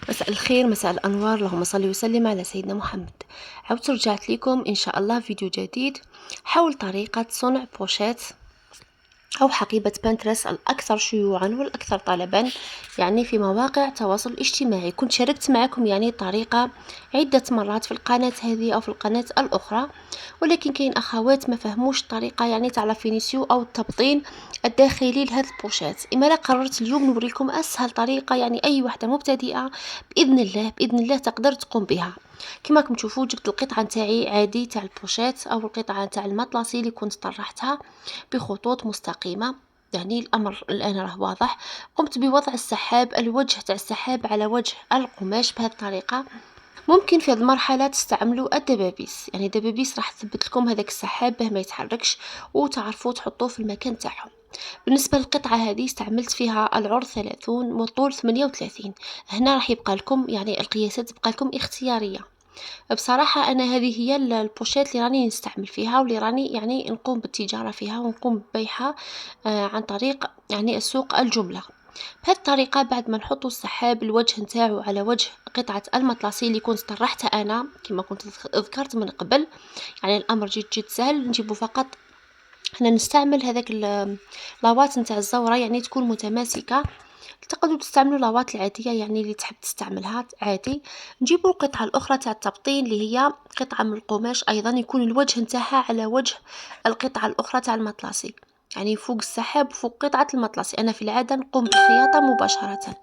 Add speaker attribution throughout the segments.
Speaker 1: مساء الخير، مساء الأنوار، اللهم صل وسلم على سيدنا محمد. عودت رجعت لكم إن شاء الله فيديو جديد حول طريقة صنع بوشيت أو حقيبة بنترست الأكثر شيوعا والأكثر طلبا يعني في مواقع التواصل الاجتماعي. كنت شاركت معكم يعني طريقة عدة مرات في القناة هذه أو في القناة الأخرى، ولكن كاين أخوات ما فهموش الطريقة يعني تاع لافينيسيو أو التبطين الداخلي لهذا البوشيت. إما لا قررت اليوم نوريكم أسهل طريقة يعني أي وحدة مبتدئة بإذن الله تقدر تقوم بها. كما راكم تشوفوا جبت القطعة نتاعي عادي تاع البوشيت أو القطعة تاع المطلسي اللي كنت طرحتها بخطوط مستقيمة، يعني الأمر الآن راه واضح. قمت بوضع السحاب، الوجه تاع السحاب على وجه القماش بهذه الطريقة. ممكن في هذه المرحلة تستعملوا الدبابيس، يعني الدبابيس راح تثبت لكم هذاك السحاب به ما يتحركش وتعرفوا تحطوه في المكان تاعهم. بالنسبة للقطعة هذه استعملت فيها العرض 30 والطول 38. هنا راح يبقى لكم يعني القياسات تبقى لكم اختيارية. بصراحة أنا هذه هي البوشيت اللي راني نستعمل فيها واللي راني يعني نقوم بالتجارة فيها ونقوم ببيعها عن طريق يعني السوق الجملة. بهذه الطريقة بعد ما نحطو السحاب الوجه نتاعو على وجه قطعة المطلسي اللي كنت طرحتها أنا كما كنت ذكرت من قبل، يعني الأمر جد سهل. نجيبو فقط حنا نستعمل هذاك لاوات نتاع الزورة يعني تكون متماسكة. تقدروا تستعملوا لاوات العادية يعني اللي تحب تستعملها عادي. نجيبوا القطعة الأخرى تاع التبطين اللي هي قطعة من القماش أيضا يكون الوجه نتاعها على وجه القطعة الأخرى تاع المطلسي، يعني فوق السحاب فوق قطعة المطلسي. أنا في العادة نقوم بالخياطة مباشرة،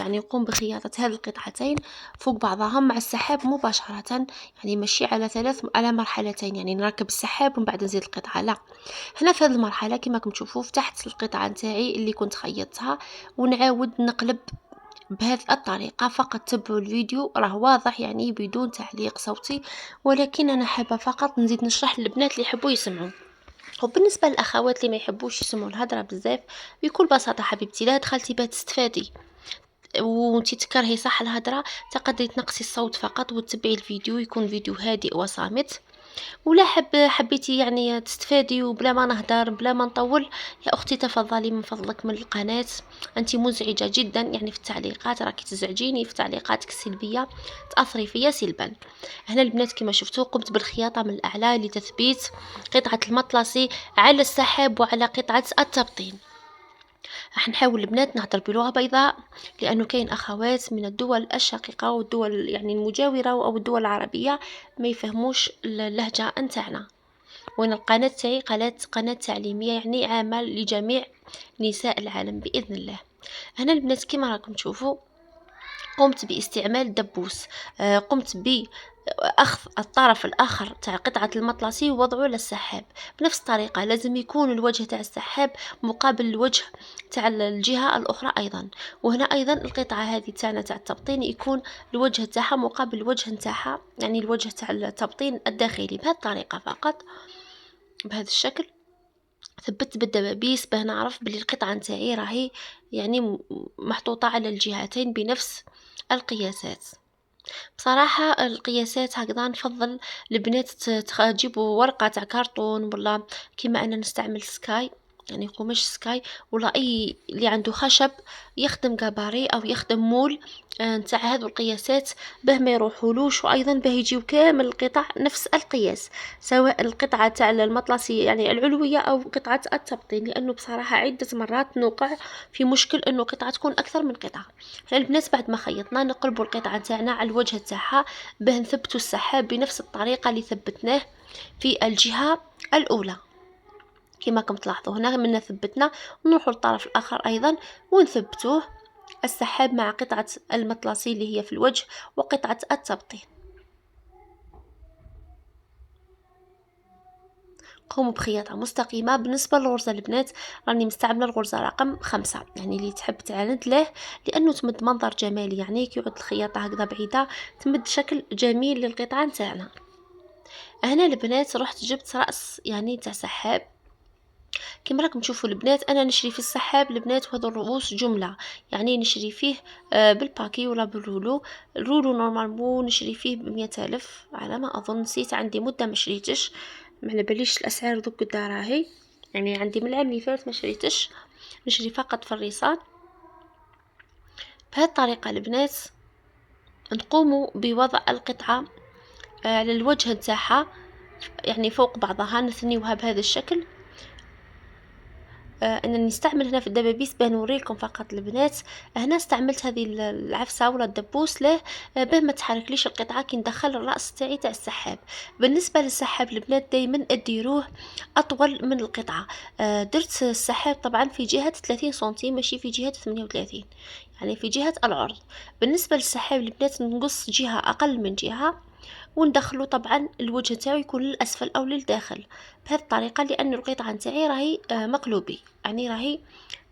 Speaker 1: يعني نقوم بخياطة هذه القطعتين فوق بعضهم مع السحاب مباشرة، يعني ماشي على مرحلتين، يعني نركب السحاب ومن بعد نزيد القطعة، لا. هنا في هذه المرحلة كما راكم تشوفوا فتحت القطعة نتاعي اللي كنت خيطتها ونعاود نقلب بهذه الطريقة. فقط تبعوا الفيديو راه واضح يعني بدون تعليق صوتي، ولكن أنا حابة فقط نزيد نشرح للبنات اللي يحبوا يسمعوا. وبالنسبة للأخوات اللي ما يحبوش يسمعوا الهضرة بزاف، بكل بساطة حبيبتي لا دخلتي باه تستفادي وانتي تكرهي صح الهضرة، تقدري تنقصي الصوت فقط وتتبعي الفيديو، يكون فيديو هادئ وصامت. ولا حبيتي يعني تستفادي وبلا ما نهدر بلا ما نطول، يا اختي تفضلي من فضلك من القناة. انت مزعجة جدا يعني في التعليقات، راكي تزعجيني في تعليقاتك السلبية، تأثري فيا سلبا. هنا البنات كما شفتوا قمت بالخياطة من الأعلى لتثبيت قطعة المطلسي على السحاب وعلى قطعة التبطين. راح نحاول البنات نهضر بلغة بيضاء، لأنه كاين أخوات من الدول الشقيقة والدول يعني المجاورة أو الدول العربية ما يفهموش اللهجة نتاعنا. وأنا القناة تاعي قناة تعليمية يعني عامة لجميع نساء العالم بإذن الله. هنا البنات كما راكم تشوفوا قمت باستعمال دبوس، قمت بأخذ الطرف الآخر تاع قطعة المطلسي ووضعه على السحاب. بنفس الطريقة لازم يكون الوجه تاع السحاب مقابل الوجه تاع الجهة الأخرى أيضا. وهنا أيضا القطعة هذه تاعنا تاع التبطين يكون الوجه تاعها مقابل الوجه تاعها، يعني الوجه تاع التبطين الداخلي بهذه الطريقة فقط بهذا الشكل. ثبت بالدبابيس باه نعرف بلي القطعة نتاعي راهي يعني محطوطة على الجهتين بنفس القياسات. بصراحة القياسات هكذا نفضل البنات تجيبوا ورقة تاع كرتون ولا كما أنا نستعمل سكاي، يعني قماش سكاي، ولا أي اللي عنده خشب يخدم كاباري أو يخدم مول نتاع هذو القياسات باه ما يروحولوش، وأيضا باه يجيو كامل القطع نفس القياس، سواء القطعة تاع المطلسي يعني العلوية أو قطعة التبطين، لأنه بصراحة عدة مرات نوقع في مشكل أنه قطعة تكون أكثر من قطعة. البنات بعد ما خيطنا نقلبوا القطعة تاعنا على الوجه تاعها باه نثبتوا السحاب بنفس الطريقة اللي ثبتناه في الجهة الأولى. كما راكم تلاحظوا هنا منا ثبتنا، نروحوا للطرف الآخر أيضا ونثبتوه السحاب مع قطعة المطلسي اللي هي في الوجه وقطعة التبطين. قوموا بخياطة مستقيمة. بالنسبة للغرزة البنات راني مستعملة الغرزة رقم 5، يعني اللي تحب تعاند له، لأنه تمد منظر جمالي، يعني كي يعود الخياطة هكذا بعيدة تمد شكل جميل للقطعة نتاعنا. هنا البنات رحت جبت رأس يعني تاع سحاب. كما راكم تشوفوا البنات انا نشري في السحاب البنات وهذا الرؤوس جمله، يعني نشري فيه بالباكي ولا بالرولو. الرولو نورمالمون نشري فيه ب100,000 على ما اظن، نسيت عندي مده ما شريتش، ما على باليش الاسعار دوك الدراهي، يعني عندي من العام اللي فات ما شريتش، نشري فقط في الرصاد. بهذه الطريقه البنات نقوم بوضع القطعة على الوجه نتاعها يعني فوق بعضها، نثنيوها بهذا الشكل. انني نستعمل هنا في الدبابيس باه نوريلكم فقط البنات. هنا استعملت هذه العفسه ولا الدبوس له باه ما تحركليش القطعه كي ندخل الراس تاعي تاع السحاب. بالنسبه للسحاب البنات دائما اديروه اطول من القطعه. درت السحاب طبعا في جهه 30 سنتيم ماشي في جهه 38، يعني في جهه العرض. بالنسبه للسحاب البنات نقص جهه اقل من جهه، وندخلو طبعا الوجه تاعو يكون للاسفل او للداخل بهذه الطريقه، لان القطعه نتاعي راهي مقلوبي، يعني راهي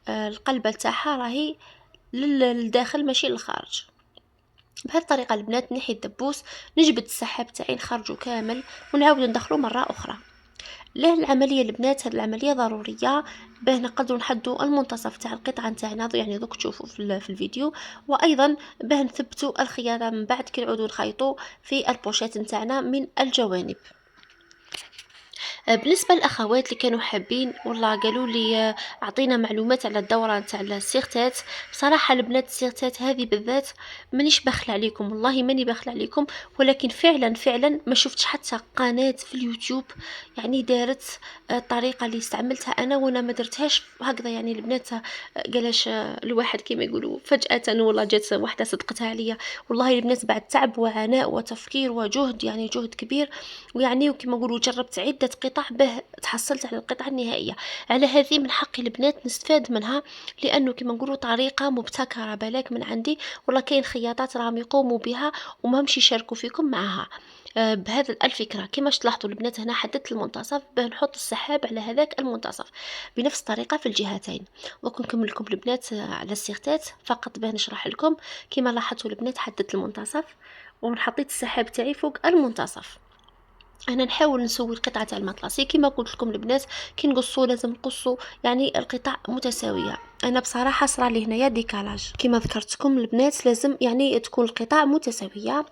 Speaker 1: القلبه تاعها راهي للداخل ماشي للخارج. بهذه الطريقه البنات نحي الدبوس، نجبد السحاب تاعي نخرجو كامل ونعاود ندخلو مره اخرى. ليه العمليه البنات؟ هذه العمليه ضروريه باه نقدروا نحدوا المنتصف تاع القطعه نتاعنا، يعني دوك تشوفوا في الفيديو، وايضا باه نثبتوا الخياطه من بعد كي نعودوا نخيطوا في البوشيت نتاعنا من الجوانب. بالنسبه للاخوات اللي كانوا حابين والله قالوا لي اعطينا معلومات على الدوره تاع السيغتات، بصراحه البنات السيغتات هذه بالذات مانيش بخل عليكم، والله ماني بخل عليكم، ولكن فعلا ما شفتش حتى قناه في اليوتيوب يعني دارت الطريقه اللي استعملتها انا، وانا ما درتهاش هكذا. يعني البنات قالش الواحد كما يقولوا فجاه والله جات واحده صدقتها عليا. والله البنات بعد تعب وعناء وتفكير وجهد، يعني جهد كبير، ويعني وكما نقولوا جربت عدة قطع به تحصلت على القطعة النهائية. على هذه من حق البنات نستفاد منها، لأنه كما نقولوا طريقة مبتكرة بلاك من عندي، والله كاين خياطات راهم يقوموا بها وما همش يشاركوا فيكم معها. بهذا الفكرة كما تلاحظوا البنات هنا حددت المنتصف باه نحط السحاب على هذاك المنتصف بنفس الطريقة في الجهتين. دوك نكمل لكم البنات على السيغتات فقط باه نشرح لكم. كما لاحظتوا البنات حددت المنتصف وحطيت السحاب تاعي فوق المنتصف. انا نحاول نسوي القطعه تاع المطلاسي كما قلت لكم البنات، كي نقصوا لازم نقصوا يعني القطع متساويه. انا بصراحه صرا لي هنايا ديكالاج كما ذكرتكم البنات، لازم يعني تكون القطع متساويه.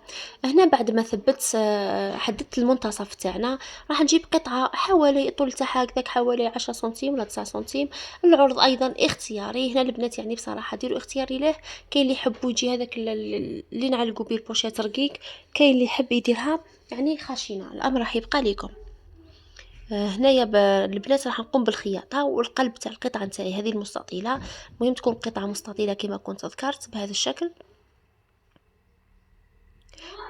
Speaker 1: هنا بعد ما ثبت حددت المنتصف تاعنا، راح نجيب قطعه حوالي طول تاعها هكذاك حوالي 10 سنتيم ولا 9 سنتيم. العرض ايضا اختياري، هنا البنات يعني بصراحه ديروا اختياري له. كاين اللي يحبوا يجي هذاك اللي نعلقوا به البوشيت رقيق، كاين اللي يحب يديرها يعني خشنة. الأمر راح يبقى لكم. هنايا البنات راح نقوم بالخياطة، والقلب تاع القطعة نتاعي هذه المستطيلة، مهم تكون قطعة مستطيلة كما كنت ذكرت بهذا الشكل.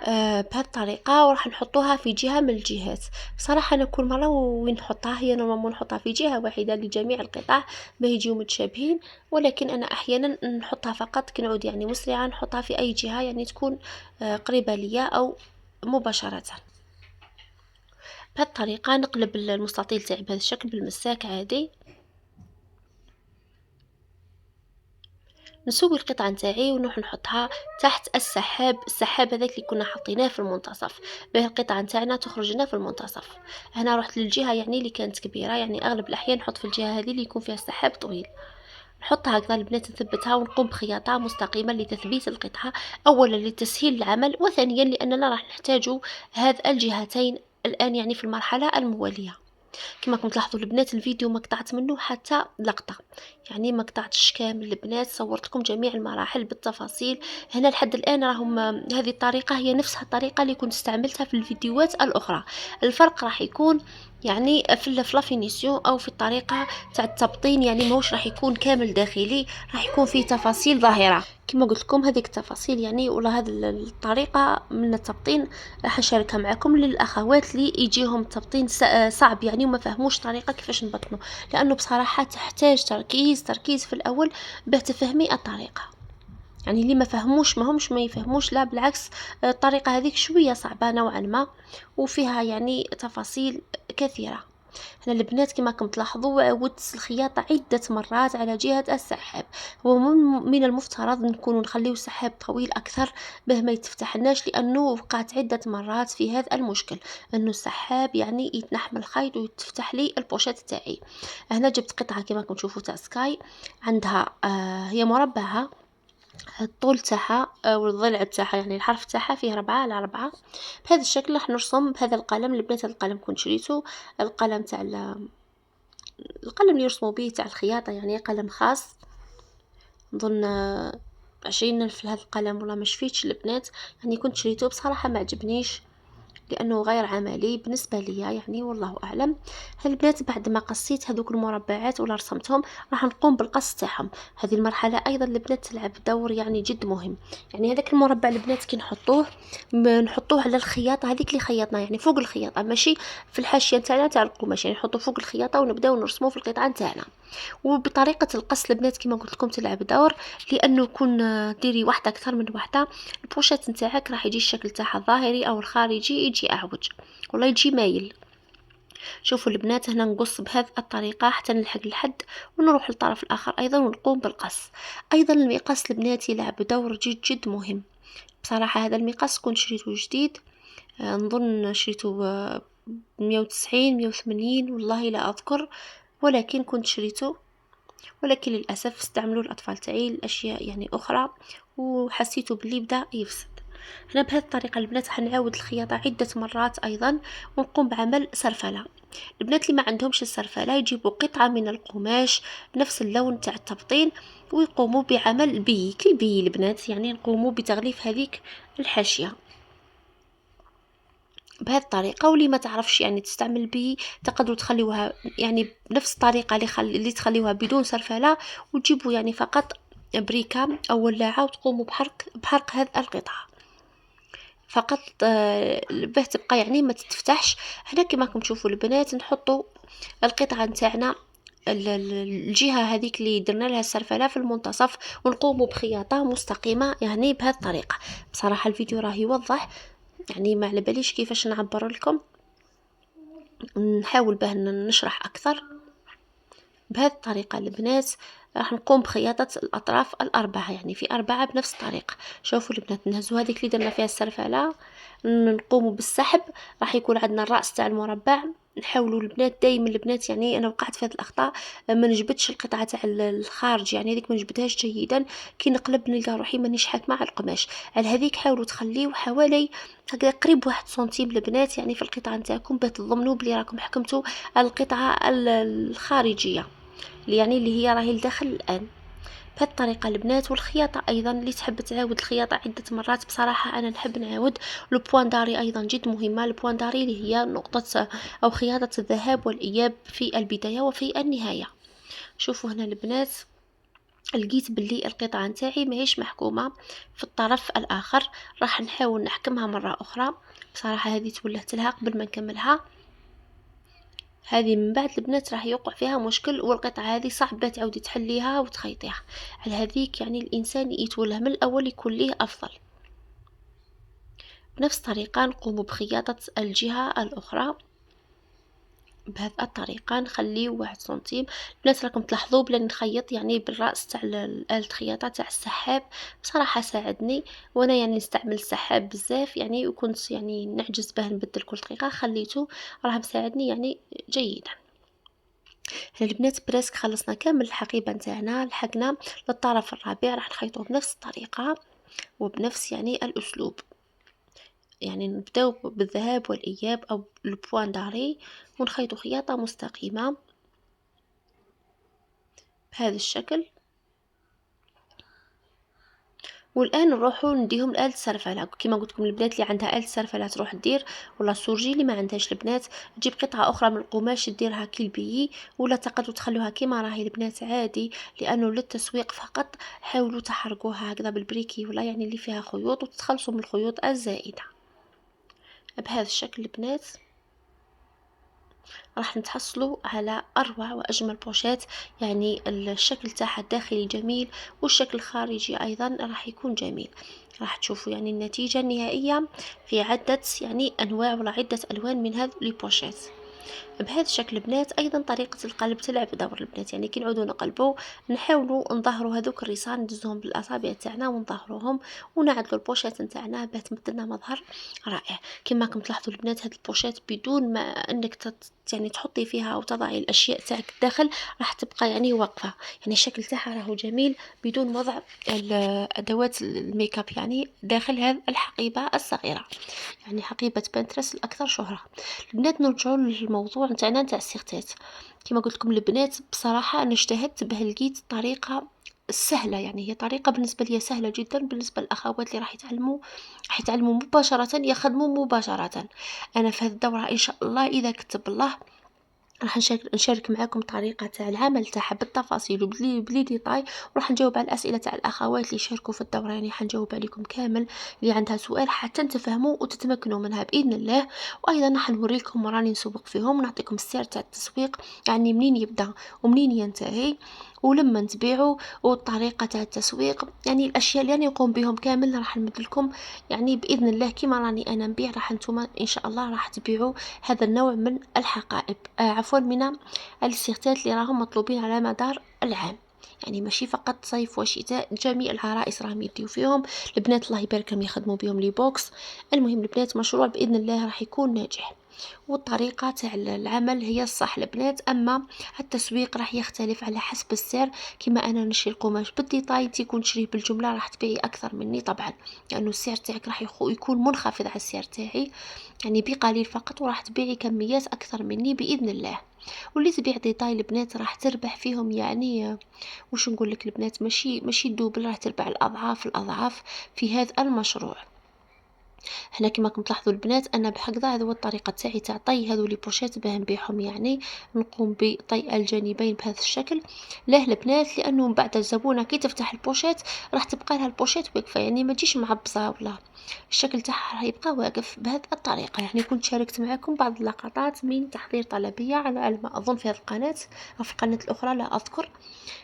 Speaker 1: بهذه الطريقة وراح نحطوها في جهة من الجهات. صراحة أنا كل مرة وين نحطها هي نورمالمون نحطها في جهة واحدة لجميع القطع ما يجيو متشابهين، ولكن أنا أحيانا نحطها فقط كي نعود يعني مسرعة نحطها في أي جهة يعني تكون قريبة ليا أو مباشرة. بهذه الطريقة نقلب المستطيل تاعي بهذا الشكل بالمساك عادي. نسوي القطعة نتاعي ونروح نحطها تحت السحاب هذاك اللي كنا حاطيناه في المنتصف، باه القطعة نتاعنا تخرج لنا في المنتصف. هنا رحت للجهة يعني اللي كانت كبيرة، يعني أغلب الأحيان نحط في الجهة هذه اللي يكون فيها السحاب طويل. نحطها هكذا البنات نثبتها ونقوم بخياطة مستقيمة لتثبيت القطعة، أولا لتسهيل العمل، وثانيا لأننا راح نحتاج هذه الجهتين الآن يعني في المرحلة الموالية. كما كنت تلاحظوا البنات الفيديو ما قطعت منه حتى لقطة، يعني ما قطعتش كامل البنات، صورت لكم جميع المراحل بالتفاصيل. هنا لحد الآن راهم هذه الطريقة هي نفسها الطريقة اللي كنت استعملتها في الفيديوهات الأخرى. الفرق راح يكون يعني في لافينيسيون او في الطريقه تاع التبطين، يعني ماهوش راح يكون كامل داخلي، راح يكون فيه تفاصيل ظاهره. كما قلت لكم هذيك التفاصيل يعني ولا هذه الطريقه من التبطين راح نشاركها معكم للاخوات اللي يجيهم التبطين صعب يعني وما فهموش طريقه كيفاش نبطنوا، لانه بصراحه تحتاج تركيز في الاول باه تفهمي الطريقه. يعني اللي ما فهموش ما يفهموش، لا بالعكس الطريقه هذيك شويه صعبه نوعا ما وفيها يعني تفاصيل كثيره. هنا البنات كما راكم تلاحظوا عودت الخياطة عدة مرات على جهة السحاب. هو من المفترض نكون نخليه سحاب طويل أكثر به ما يتفتحناش، لأنه وقعت عدة مرات في هذا المشكل أنه السحاب يعني يتنحمل الخيط ويتفتح لي البوشات تاعي. هنا جبت قطعة كما راكم تشوفوا تاع سكاي، عندها هي مربعة، الطول تاعها والضلع تاعها يعني الحرف تاعها فيه 4 على 4. بهذا الشكل راح نرسم بهذا القلم. البنات القلم كنت شريته، القلم تاع القلم اللي يرسموا به تاع الخياطة، يعني قلم خاص نظن 20 في هذا القلم ولا ما شفيتش البنات، يعني كنت شريته بصراحة ما عجبنيش لانه غير عملي بالنسبه ليا يعني، والله اعلم. البنات بعد ما قصيت هذوك المربعات ولا رسمتهم راح نقوم بالقص تاعهم. هذه المرحله ايضا البنات تلعب دور يعني جد مهم. يعني هذاك المربع البنات كي نحطوه على الخياطه هذيك اللي خيطنا، يعني فوق الخياطه ماشي في الحاشيه تاعنا تاع القماش، يعني نحطوه فوق الخياطه ونبداو نرسموه في القطعه تاعنا. وبطريقه القص البنات كما قلت لكم تلعب دور، لانه كون ديري واحده اكثر من واحده البوشيت نتاعك راح يجي الشكل تاعها الظاهري او الخارجي يجي اعوج ولا يجي مايل. شوفوا البنات هنا نقص بهذه الطريقه حتى نلحق الحد ونروح للطرف الاخر ايضا ونقوم بالقص. ايضا المقص البنات يلعب دور جد جد مهم. بصراحه هذا المقص كنت شريته جديد، نظن شريته 190 180 والله لا اذكر، ولكن كنت شريته، ولكن للأسف استعملوا الأطفال تاعي الأشياء يعني أخرى وحسيته باللي بدأ يفسد. هنا بهذه الطريقة البنات حنعاود الخياطة عدة مرات أيضا ونقوم بعمل سرفلة. البنات اللي ما عندهمش السرفلة يجيبوا قطعة من القماش نفس اللون تاع التبطين ويقوموا بعمل بي كالبي البنات، يعني نقوموا بتغليف هذيك الحاشية بهذه الطريقه. واللي ما تعرفش يعني تستعمل به تقدروا تخليوها يعني بنفس الطريقه اللي تخليوها بدون سرفله، وتجيبوا يعني فقط بريكه او ولاعه وتقوموا بحرق هذه القطعه فقط باه تبقى يعني ما تتفتحش. هنا كما راكم تشوفوا البنات نحطوا القطعه نتاعنا الجهه هذيك اللي درنا لها السرفله في المنتصف ونقوموا بخياطه مستقيمه يعني بهذه الطريقه. بصراحه الفيديو راه يوضح يعني ما على باليش كيفاش نعبر لكم، نحاول باه نشرح اكثر. بهذه الطريقه البنات راح نقوم بخياطه الاطراف الاربعه، يعني في اربعه بنفس الطريقه. شوفوا البنات نهزوا هذيك اللي درنا فيها السرفله نقوم بالسحب، راح يكون عندنا الراس تاع المربع. نحاولوا البنات دائما البنات، يعني انا وقعت في هذه الاخطاء ما نجبدش القطعه تاع الخارج، يعني هذيك ما نجبدهاش جيدا، كي نقلب نلقى روحي مانيش حاكمه على القماش. على هذيك حاولوا تخليو حوالي هكذا قريب 1 سنتيم البنات يعني في القطعه نتاعكم باه تضمنوا بلي راكم حكمتوا القطعه الخارجيه يعني اللي هي راهي لداخل الان. بهذه الطريقه البنات. والخياطه ايضا اللي تحب تعاود الخياطه عده مرات بصراحه انا نحب نعاود. لو داري ايضا جد مهمه، لو داري اللي هي نقطه او خياطه الذهاب والاياب في البدايه وفي النهايه. شوفوا هنا البنات لقيت باللي القطعه نتاعي ماهيش محكومه في الطرف الاخر، راح نحاول نحكمها مره اخرى. بصراحه هذه تولات لها قبل ما نكملها، هذه من بعد البنات راح يوقع فيها مشكل، والقطعه هذه صعبه تعاودي تحليها وتخيطيها. على هذيك يعني الانسان يتولى من الاول يكون ليه افضل. بنفس الطريقه نقوم بخياطه الجهه الاخرى بهذه الطريقه، نخليه 1 سنتيم. البنات راكم تلاحظوا بلا نخيط يعني بالراس تاع آلة خياطه تاع السحاب، بصراحه ساعدني وانا يعني نستعمل السحاب بزاف يعني، وكنت يعني نعجز باه نبدل كل دقيقه خليته راه مساعدني يعني جيدا. البنات بريسك خلصنا كامل الحقيبه نتاعنا، لحقنا للطرف الرابع، راح نخيطوه بنفس الطريقه وبنفس يعني الاسلوب، يعني نبداو بالذهاب والاياب او البوان داري ونخيطوا خياطه مستقيمه بهذا الشكل. والان نروحوا نديهم لآلة السرفله. كما قلت لكم البنات اللي عندها آلة السرفله تروح دير، ولا السورجي اللي ما عندهاش البنات تجيب قطعه اخرى من القماش ديرها كالبي، ولا تقدروا تخلوها كما راهي البنات عادي، لانه للتسويق فقط. حاولوا تحرقوها هكذا بالبريكي ولا يعني اللي فيها خيوط وتتخلصوا من الخيوط الزائده بهذا الشكل البنات. راح نتحصلوا على اروع واجمل بوشات، يعني الشكل تاعها الداخلي جميل والشكل الخارجي ايضا راح يكون جميل. راح تشوفوا يعني النتيجة النهائية في عدة يعني انواع ولا عدة الوان من هذه البوشات بهذا الشكل البنات. ايضا طريقه القلب تلعب دور البنات، يعني كي نعودوا نقلبوا نحاولوا نظهروا هذوك الريسان ندزوهم بالاصابع تاعنا ونظهروهم ونعدلوا البوشات نتاعنا باه تمدلنا مظهر رائع. كما راكم تلاحظوا البنات هذه البوشات بدون ما انك يعني تحطي فيها او تضعي الاشياء تاعك الداخل راح تبقى يعني واقفه، يعني الشكل تاعها راهو جميل بدون وضع ادوات الميك اب يعني داخل هذه الحقيبه الصغيره، يعني حقيبه بنترس الاكثر شهره. البنات نرجعوا للموضوع نتاعنا نتاع السيغتات. كما قلت لكم البنات بصراحه انا اجتهدت باه لقيت طريقه سهلة، يعني هي طريقة بالنسبة ليا سهلة جدًا بالنسبة للأخوات اللي راح يتعلموا مباشرةً يخدموا مباشرةً. أنا في هذه الدورة إن شاء الله إذا كتب الله راح نشارك معاكم طريقة تاع العمل تاعها بالتفاصيل بلي ديتاي، وراح نجاوب على الأسئلة تاع الأخوات اللي يشاركوا في الدورة، يعني حنجاوب عليكم كامل اللي عندها سؤال حتى تفهموا وتتمكنوا منها بإذن الله. وأيضا راح نوريكم راني نسوق فيهم ونعطيكم السير تاع التسويق، يعني منين يبدأ ومنين ينتهي ولما تبيعوا والطريقة تاع التسويق، يعني الأشياء اللي أنا نقوم بهم كامل راح نمدلكم، يعني بإذن الله كيما راني أنا نبيع راح نتوما إن شاء الله راح تبيعوا هذا النوع من الحقائب، عفوا من السيرتات اللي راهم مطلوبين على مدار العام. يعني ماشي فقط صيف وشتاء، جميع العرائس راهم يديو فيهم، البنات الله يبارك لهم يخدموا بهم لي بوكس. المهم البنات مشروع بإذن الله راح يكون ناجح، والطريقة تاع العمل هي الصح البنات. أما التسويق راح يختلف على حسب السعر، كما أنا نشري القماش بالديتاي تيكون تشريه بالجملة راح تبيعي أكثر مني طبعا، لأنه السعر تاعك راح يكون منخفض على السعر تاعي، يعني بقليل فقط، وراح تبيعي كميات أكثر مني بإذن الله. واللي تبيع ديتاي البنات راح تربح فيهم، يعني واش نقول لك البنات، ماشي الدوبل، راح تربح الأضعاف في هذا المشروع. هنا كما راكم تلاحظوا البنات انا بهكذا هذا هو الطريقه تاعي تاع طي هذو لي بوشيت باه نبيعهم، يعني نقوم بطي الجانبين بهذا الشكل. ليه البنات؟ لانه من بعد الزبونه كي تفتح البوشيت راح تبقى لها البوشيت واقفه، يعني ما تجيش معبصه ولا الشكل تاعها راح يبقى واقف بهذه الطريقه. يعني كنت شاركت معكم بعض اللقطات من تحضير طلبيه على ما اظن في هذه القناه او في القناه الاخرى لا اذكر.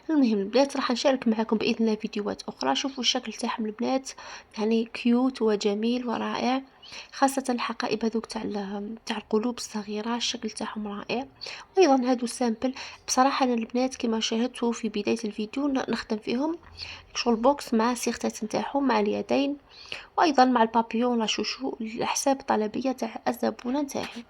Speaker 1: المهم البنات راح نشارك معكم باذن الله فيديوهات اخرى. شوفوا الشكل تاعهم البنات، يعني كيوت وجميل ورائع، خاصة الحقائب هذوك تاع القلوب الصغيرة، الشكل تاعهم رائع. وايضا هادو سامبل، بصراحة انا البنات كما شاهدتوا في بداية الفيديو نخدم فيهم شغل بوكس مع سيختات نتاعهم مع اليدين، وايضا مع البابيون لا شوشو لحساب طلبية تاع الزبونة نتاعي.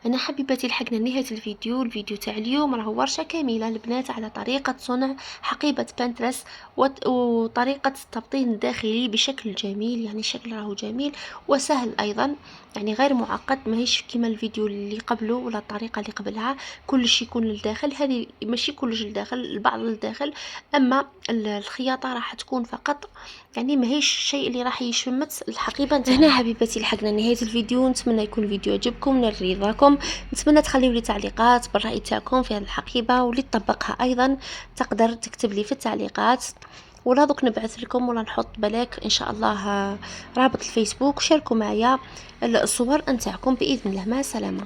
Speaker 1: انا حبيبتي لحقنا لنهايه الفيديو تاع اليوم راهو ورشه كامله البنات على طريقه صنع حقيبه بانترست وطريقه التبطين الداخلي بشكل جميل، يعني الشكل راهو جميل وسهل ايضا، يعني غير معقد، ماهيش كيما الفيديو اللي قبله ولا الطريقه اللي قبلها كلش يكون للداخل. هذه ماشي كلش للداخل، البعض للداخل، اما الخياطه راح تكون فقط، يعني ماهيش الشيء اللي راح يشمت الحقيبه نتاعنا. هنا حبيبتي لحقنا نهايه الفيديو، نتمنى يكون الفيديو عجبكم نال رضاكم، نتمنى تخليوا لي تعليقات بالراي تاعكم في هذه الحقيبه، واللي تطبقها ايضا تقدر تكتب لي في التعليقات، ولا دوك نبعث لكم ولا نحط بلاك ان شاء الله رابط الفيسبوك، شاركوا معايا الصور نتاعكم باذن الله. مع السلامه.